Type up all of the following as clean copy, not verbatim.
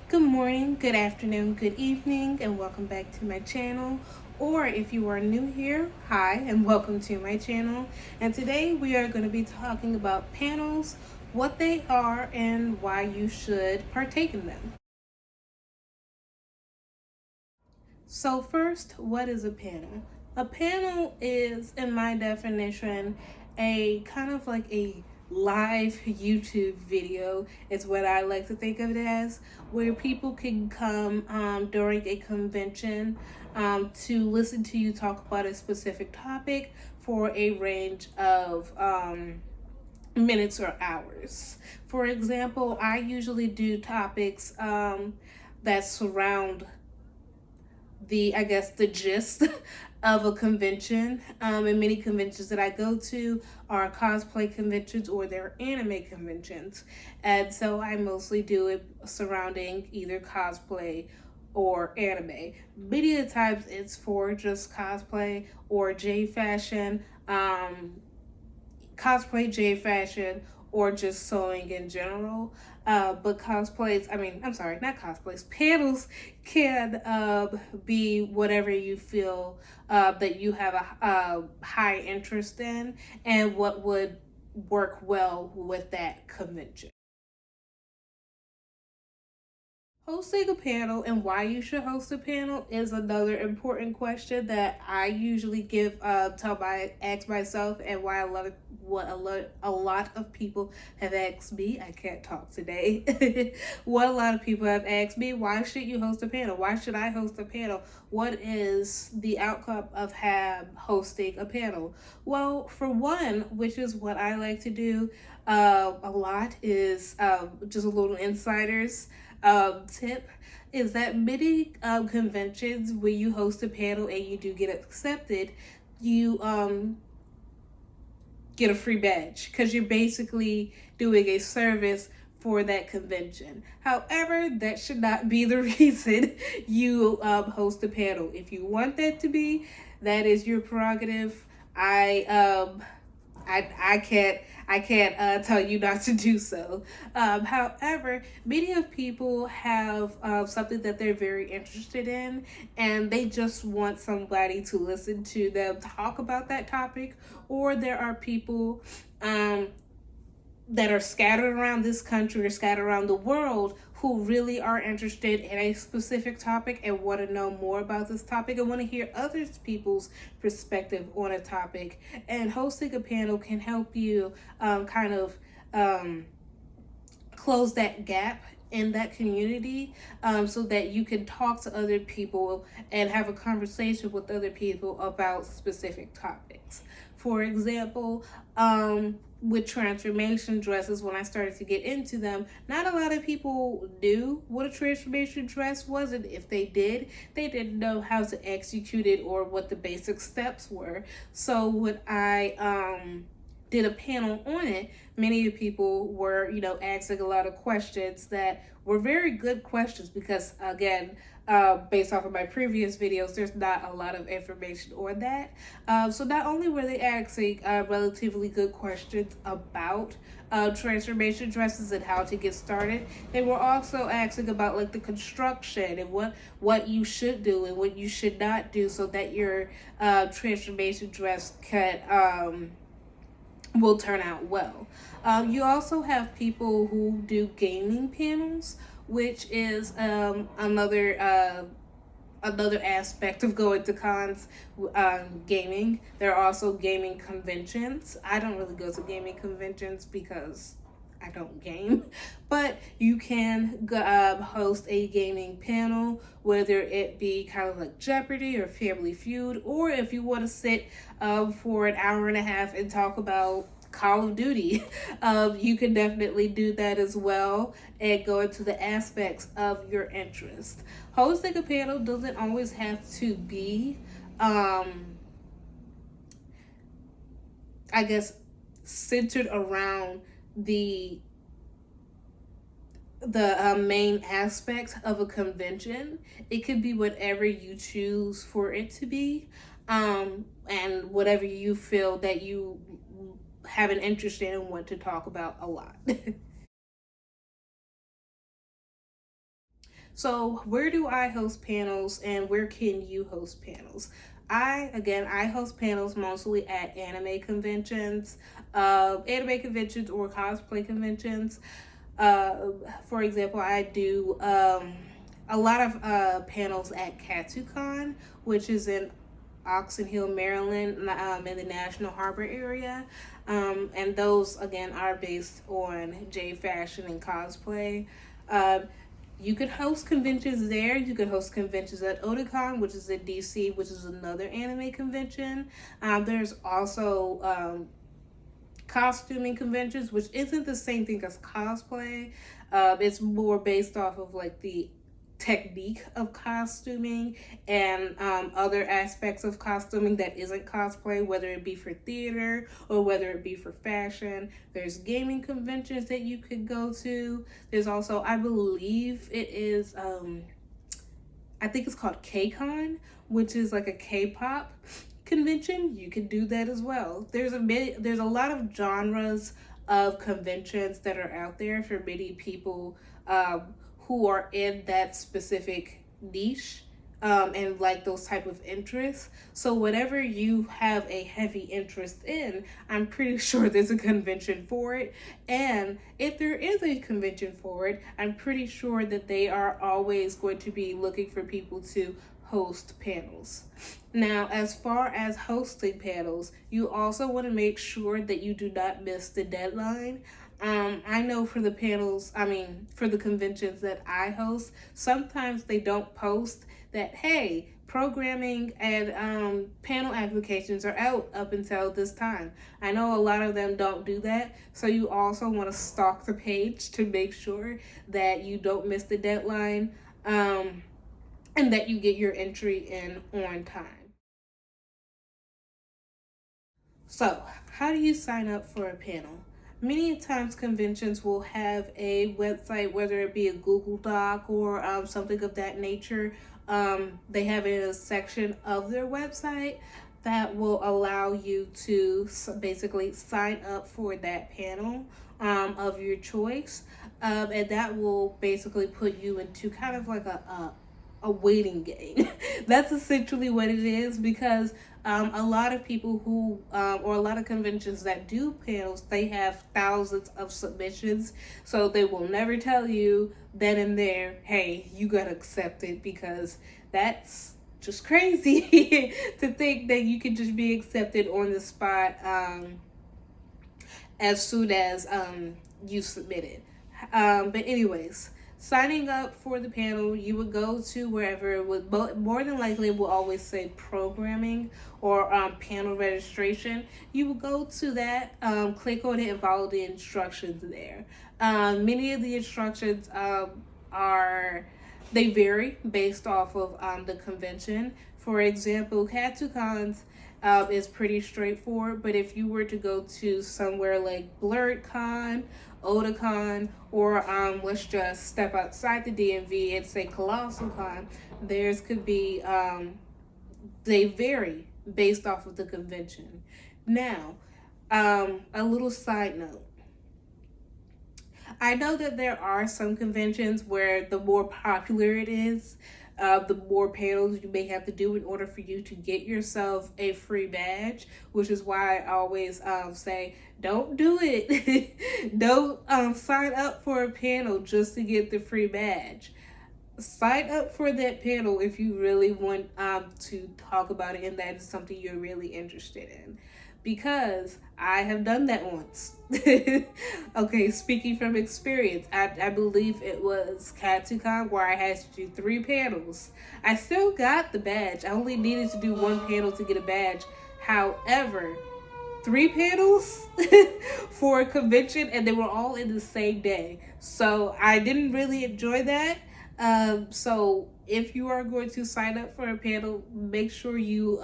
Good morning, good afternoon, good evening, and welcome back to my channel. Or if you are new here, hi, and welcome to my channel. And today we are going to be talking about panels, what they are, and why you should partake in them. So, first, what is a panel? A panel is, in my definition, a kind of like a live YouTube video, is what I like to think of it as, where people can come during a convention to listen to you talk about a specific topic for a range of minutes or hours. For example, I usually do topics that surround the gist of a convention. And many conventions that I go to are cosplay conventions or they're anime conventions. And so I mostly do it surrounding either cosplay or anime. Many of the times it's for just cosplay or J fashion, cosplay, J fashion, or just sewing in general. But I'm sorry, not cosplays, panels can be whatever you feel that you have a high interest in and what would work well with that convention. Hosting a panel and why you should host a panel is another important question that I usually ask myself, and why a lot of people have asked me. I can't talk today. What a lot of people have asked me: why should you host a panel? Why should I host a panel? What is the outcome of hosting a panel? Well, for one, which is what I like to do a lot, is just a little insiders tip, is that many conventions where you host a panel and you do get accepted, you get a free badge because you're basically doing a service for that convention. However, that should not be the reason you host a panel. If you want that to be, that is your prerogative. I can't tell you not to do so. However, many of people have something that they're very interested in, and they just want somebody to listen to them talk about that topic. Or there are people that are scattered around this country or scattered around the world who really are interested in a specific topic and want to know more about this topic and want to hear other people's perspective on a topic. And hosting a panel can help you kind of close that gap in that community, so that you can talk to other people and have a conversation with other people about specific topics. For example, with transformation dresses, when I started to get into them, not a lot of people knew what a transformation dress was, and if they did, they didn't know how to execute it or what the basic steps were. So when I did a panel on it, many people were, asking a lot of questions that were very good questions because, again, based off of my previous videos, there's not a lot of information on that. So not only were they asking relatively good questions about transformation dresses and how to get started, they were also asking about like the construction and what you should do and what you should not do so that your transformation dress will turn out well. You also have people who do gaming panels, which is another aspect of going to cons. Gaming. There are also gaming conventions. I don't really go to gaming conventions because I don't game, but you can host a gaming panel, whether it be kind of like Jeopardy or Family Feud, or if you want to sit for an hour and a half and talk about Call of Duty, you can definitely do that as well and go into the aspects of your interest. Hosting a panel doesn't always have to be, I guess, centered around the main aspect of a convention. It could be whatever you choose for it to be, and whatever you feel that you have an interest in and want to talk about a lot. So where do I host panels and where can you host panels? I host panels mostly at anime conventions or cosplay conventions. Uh, for example, I do a lot of panels at KatsuCon, which is in Oxon Hill, Maryland, in the National Harbor area. And those, again, are based on J fashion and cosplay. Uh, you could host conventions there. You could host conventions at Otakon, which is in DC, which is another anime convention. There's also costuming conventions, which isn't the same thing as cosplay. It's more based off of like the technique of costuming and other aspects of costuming that isn't cosplay, whether it be for theater or whether it be for fashion. There's gaming conventions that you could go to. There's also, I believe it is, I think it's called KCON, which is like a K-pop convention. You could do that as well. There's a lot of genres of conventions that are out there for many people who are in that specific niche and like those type of interests. So whatever you have a heavy interest in, I'm pretty sure there's a convention for it. And if there is a convention for it, I'm pretty sure that they are always going to be looking for people to host panels. Now, as far as hosting panels, you also want to make sure that you do not miss the deadline. I know for the panels, for the conventions that I host, sometimes they don't post that, hey, programming and panel applications are out up until this time. I know a lot of them don't do that, so you also want to stalk the page to make sure that you don't miss the deadline and that you get your entry in on time. So, how do you sign up for a panel? Many times conventions will have a website, whether it be a Google Doc or something of that nature. They have it in a section of their website that will allow you to basically sign up for that panel of your choice. And that will basically put you into kind of like a waiting game. That's essentially what it is because a lot of people or a lot of conventions that do panels, they have thousands of submissions. So they will never tell you then and there, hey, you got to accept it because that's just crazy to think that you can just be accepted on the spot as soon as you submit it. But anyways, signing up for the panel, you would go to wherever it would more than likely it will always say programming or panel registration. You will go to that, click on it, and follow the instructions there. Many of the instructions are they vary based off of the convention. For example, Katsucons is pretty straightforward, but if you were to go to somewhere like BlurredCon, Otakon, or let's just step outside the DMV and say Colossal Con, theirs could be, they vary based off of the convention. Now, a little side note. I know that there are some conventions where the more popular it is, the more panels you may have to do in order for you to get yourself a free badge, which is why I always say, don't do it. Don't sign up for a panel just to get the free badge. Sign up for that panel if you really want to talk about it and that is something you're really interested in. Because I have done that once. Okay, speaking from experience, I believe it was Katsucon where I had to do 3 panels. I still got the badge. I only needed to do 1 panel to get a badge. However, 3 panels for a convention and they were all in the same day. So I didn't really enjoy that. So if you are going to sign up for a panel, make sure you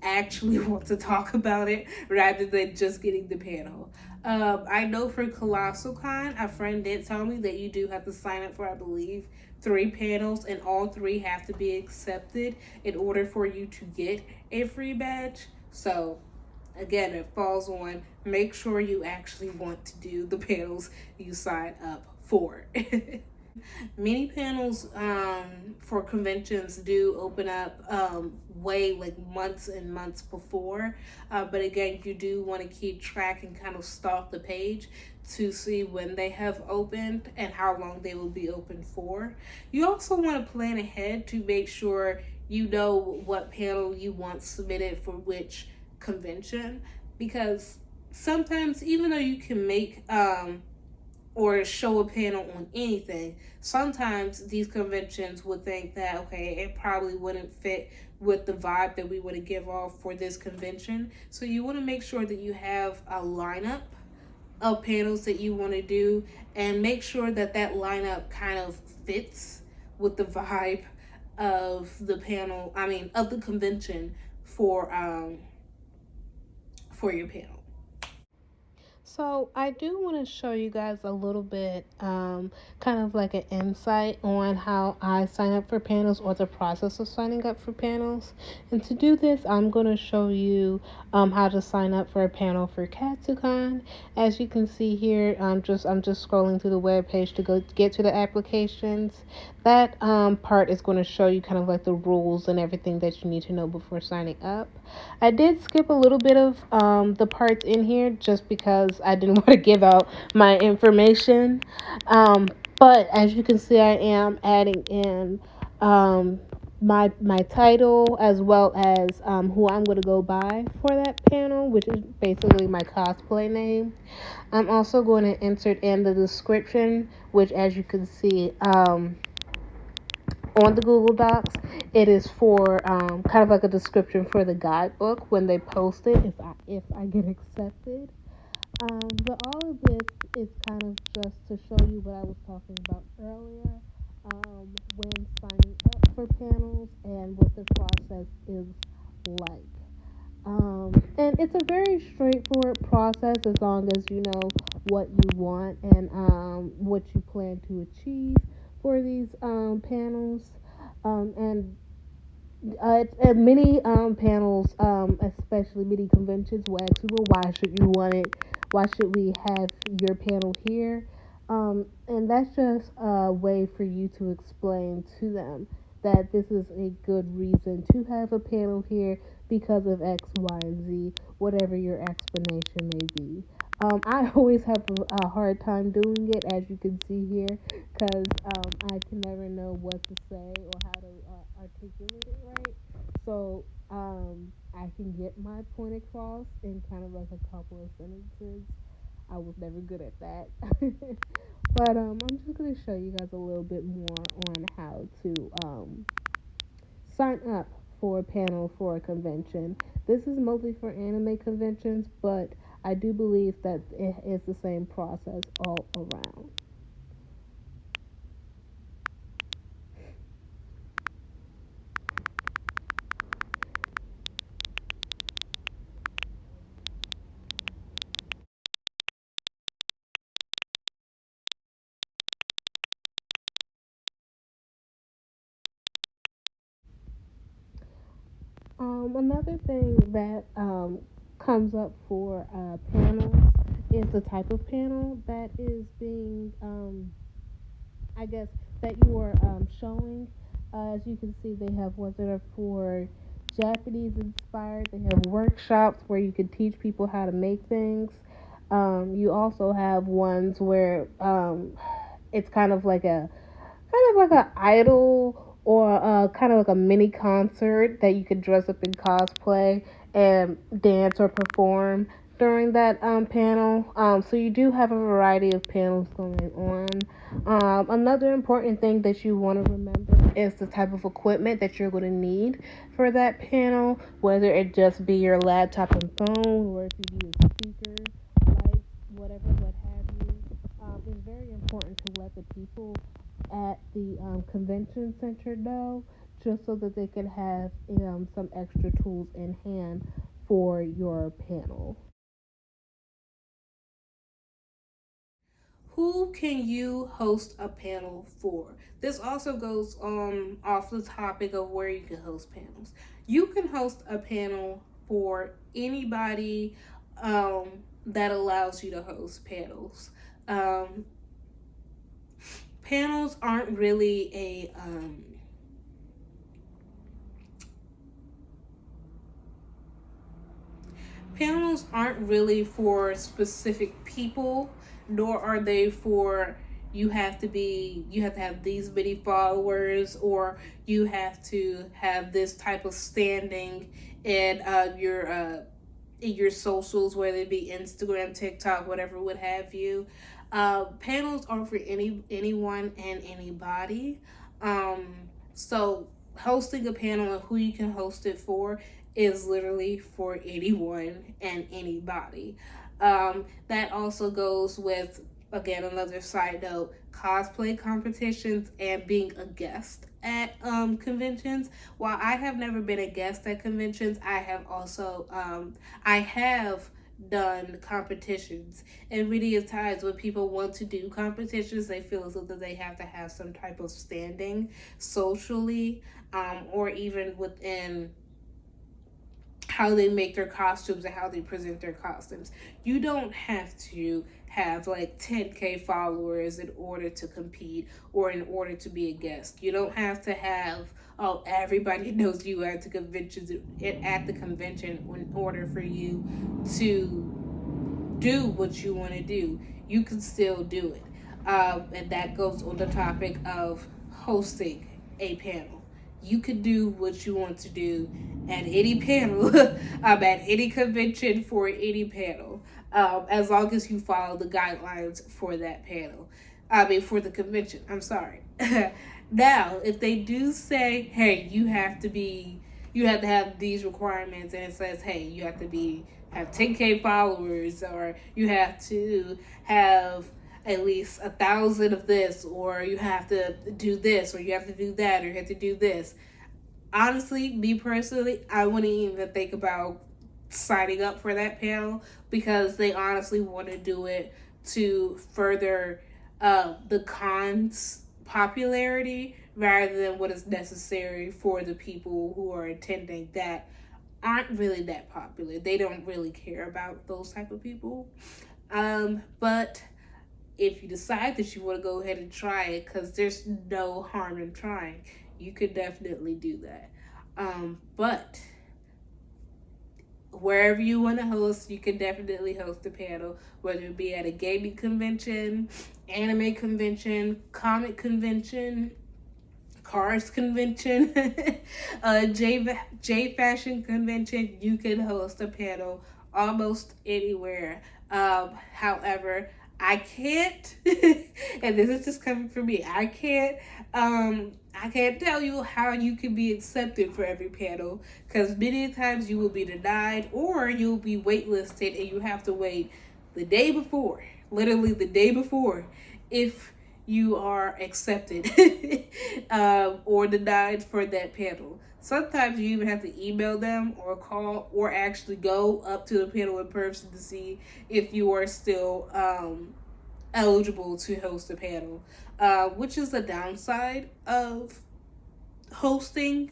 actually want to talk about it rather than just getting the panel. I know for Colossal Con, a friend did tell me that you do have to sign up for, I believe, 3 panels, and all 3 have to be accepted in order for you to get a free badge. So again, it falls on make sure you actually want to do the panels you sign up for. Many panels for conventions do open up way like months and months before. But again, you do want to keep track and kind of stalk the page to see when they have opened and how long they will be open for. You also want to plan ahead to make sure you know what panel you want submitted for which convention, because sometimes even though you can make or show a panel on anything, sometimes these conventions would think that, okay, it probably wouldn't fit with the vibe that we want to give off for this convention. So you want to make sure that you have a lineup of panels that you want to do, and make sure that that lineup kind of fits with the vibe of the panel, I mean, of the convention for your panel. So I do want to show you guys a little bit, kind of like an insight on how I sign up for panels, or the process of signing up for panels. And to do this, I'm going to show you how to sign up for a panel for Katsucon. As you can see here, I'm just scrolling through the web page to go get to the applications. That part is going to show you kind of like the rules and everything that you need to know before signing up. I did skip a little bit of the parts in here just because I didn't want to give out my information. Um, but as you can see, I am adding in my title, as well as who I'm going to go by for that panel, which is basically my cosplay name. I'm also going to insert in the description, which, as you can see, on the Google Docs, it is for kind of like a description for the guidebook when they post it, if I get accepted. But all of this is kind of just to show you what I was talking about earlier, when signing up for panels and what the process is like. And it's a very straightforward process as long as you know what you want and what you plan to achieve for these panels. And at many panels, especially many conventions, will ask you, well, why should you want it? Why should we have your panel here? And that's just a way for you to explain to them that this is a good reason to have a panel here because of X, Y, and Z, whatever your explanation may be. I always have a hard time doing it, as you can see here, because I can never know what to say or how to articulate it right. So I can get my point across in kind of like a couple of sentences. I was never good at that. But I'm just going to show you guys a little bit more on how to sign up for a panel for a convention. This is mostly for anime conventions, but I do believe that it is the same process all around. Another thing that comes up for panels is the type of panel that is being, I guess, that you are showing. As you can see, they have ones that are for Japanese inspired. They have workshops where you can teach people how to make things. You also have ones where it's kind of like a idol, or kind of like a mini concert that you could dress up in cosplay and dance or perform during that panel. So you do have a variety of panels going on. Another important thing that you want to remember is the type of equipment that you're going to need for that panel, whether it just be your laptop and phone, or if you need a speaker, lights, whatever, what have you. It's very important to let the people at the convention center know, just so that they can have some extra tools in hand for your panel. Who can you host a panel for? This also goes off the topic of where you can host panels. You can host a panel for anybody that allows you to host panels. Um, panels aren't really a panels aren't really for specific people, nor are they for you have to have these many followers, or you have to have this type of standing in your socials, whether it be Instagram, TikTok, whatever would have you. Panels are for anyone and anybody. Um, so hosting a panel and who you can host it for is literally for anyone and anybody. That also goes with, again, another side note, cosplay competitions and being a guest at conventions. While I have never been a guest at conventions, I have done competitions, and many of times when people want to do competitions, they feel as though they have to have some type of standing socially, or even within how they make their costumes and how they present their costumes. You don't have to have like 10K followers in order to compete or in order to be a guest. You don't have to have, oh, everybody knows you at the convention in order for you to do what you want to do. You can still do it. And that goes on the topic of hosting a panel. You can do what you want to do at any panel, at any convention for any panel, as long as you follow the guidelines for that panel. For the convention. I'm sorry. Now, if they do say, hey, you have to have these requirements, and it says, hey, you have to have 10K followers, or you have to have at least 1,000 of this, or you have to do this, or you have to do that, or you have to do this. Honestly, me personally, I wouldn't even think about signing up for that panel, because they honestly want to do it to further the con's popularity rather than what is necessary for the people who are attending that aren't really that popular. They don't really care about those type of people. But if you decide that you want to go ahead and try it, because there's no harm in trying, you could definitely do that. But wherever you want to host, you can definitely host a panel, whether it be at a gaming convention, anime convention, comic convention, cars convention, J fashion convention. You can host a panel almost anywhere. However, I can't, and this is just coming from me. I can't tell you how you can be accepted for every panel, because many times you will be denied, or you'll be waitlisted and you have to wait the day before, literally the day before, if you are accepted or denied for that panel. Sometimes you even have to email them or call or actually go up to the panel in person to see if you are still eligible to host a panel, which is the downside of hosting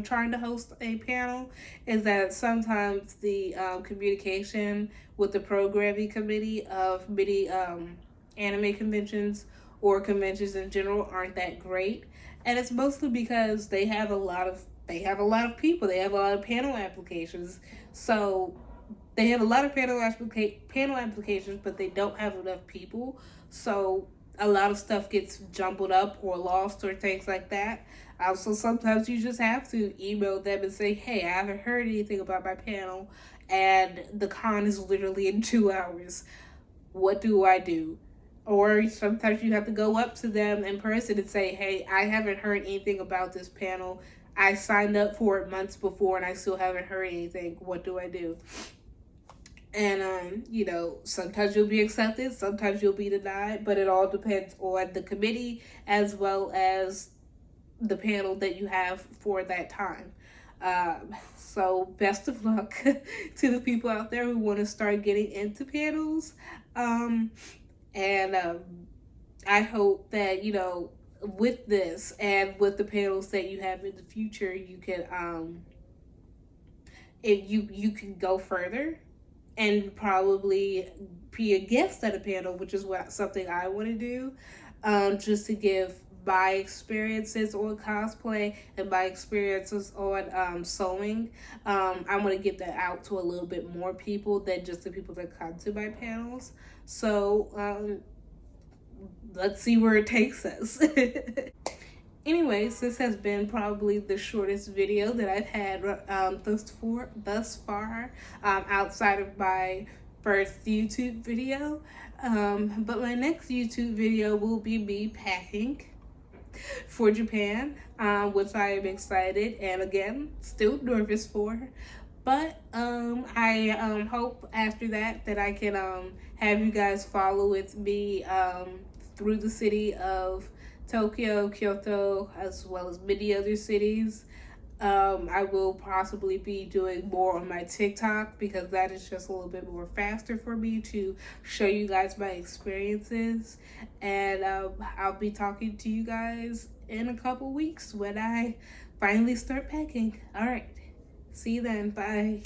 trying to host a panel, is that sometimes the communication with the programming committee of many anime conventions or conventions in general aren't that great, and it's mostly because they have a lot of people, they have a lot of panel applications, so they have a lot of panel applications, but they don't have enough people. So a lot of stuff gets jumbled up or lost or things like that. So sometimes you just have to email them and say, "Hey, I haven't heard anything about my panel, and the con is literally in 2 hours. What do I do?" Or sometimes you have to go up to them in person and say, "Hey, I haven't heard anything about this panel. I signed up for it months before, and I still haven't heard anything. What do I do?" And sometimes you'll be accepted, sometimes you'll be denied, but it all depends on the committee as well as the panel that you have for that time. So best of luck to the people out there who want to start getting into panels. And I hope that with this and with the panels that you have in the future, you can if you can go further and probably be a guest at a panel, which is something I want to do. just to give my experiences on cosplay and my experiences on sewing. I'm going to get that out to a little bit more people than just the people that come to my panels. So let's see where it takes us. Anyways, this has been probably the shortest video that I've had thus far, outside of my first YouTube video. But my next YouTube video will be me packing for Japan, which I am excited and again still nervous for. But I hope after that I can have you guys follow with me through the city of Tokyo, Kyoto, as well as many other cities. I will possibly be doing more on my TikTok because that is just a little bit more faster for me to show you guys my experiences. And I'll be talking to you guys in a couple weeks when I finally start packing. All right. See you then. Bye.